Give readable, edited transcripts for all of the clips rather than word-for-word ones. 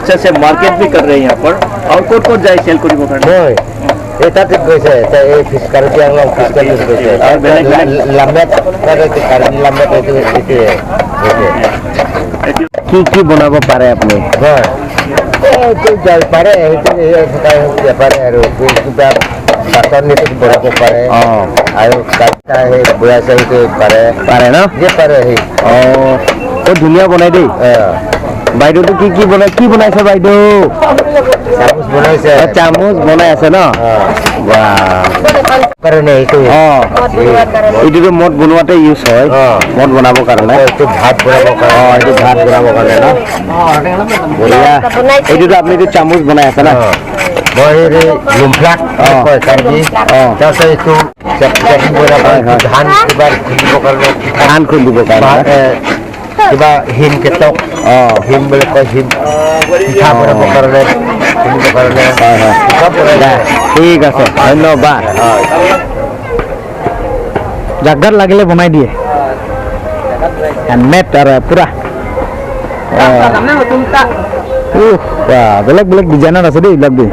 अच्छा से मार्केट भी कर रहे हैं यहाँ पर और कौन जाए सेल करी মই এটা ঠিক কৈছে এই ফিশ কাৰ্বি আংলং ফিশ কাৰ্বি কৈছে और बेलेग লাম্বেট কাৰ্বি লাম্বেট এইটো কি বনাব পাৰে আপুনি হয় এইটো যাই পাৰে এইটো পাৰে আৰু কিবা বাচন নিটো বনাব পাৰে আৰু কাটা সেই বুঢ়া চাহিটো পাৰে ন যে পাৰে সেই বহুত ধুনীয়া বনাই দেই বাইদেউটো কি বনাইছে বাইদেউ চামুচ বনাইছে চামুচ বনাই আছে ন কাৰণে এইটো এইটোতো মদ বনোৱাতে ইউজ হয় মদ বনাবৰ কাৰণে এইটো ভাত বনাব কাৰণে এইটো ভাত বনাবৰ কাৰণে ন বঢ়িয়া এইটোতো আপুনিতো চামুচ বনাই আছে ন মই লুমফ্লাক কয় কাৰ্বি তাৰপিছত এইটো চেকিং বনাব ধান কিবা খুন্দিবৰ কাৰণে ধান খুন্দিবৰ কাৰণে কিবা হিম কেটক হিম বুলি কয় হিম পিঠা বনাবৰ কাৰণে খুন্দিবৰ কাৰণে চব বনাই ঠিক আছে ধন্যবাদ জাগাত লাগিলে বনাই দিয়ে হেণ্ডমেড আৰু পুৰা বেলেগ বেলেগ ডিজাইনৰ আছে দেই এইবিলাক দেই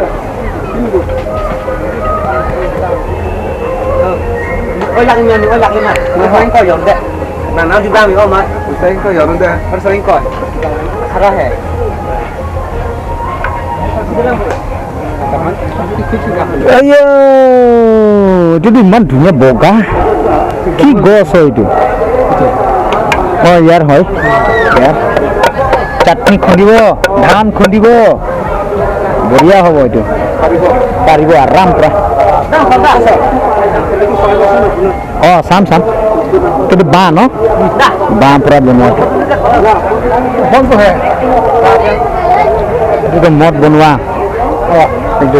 Nanti kita ambil omat, usahain kau ya udah, persaing kau, sarah he. Ayo, itu iman dunia boga, ki goso itu. Oh यार होय, यार, चटनी खुंदिबो, धान खुंदिबो, बढ़िया होबो itu. Paribo आराम पुरा. Oh sam. Itu bahan no? Bahan pura benua. Itu mod benua. Oh, itu.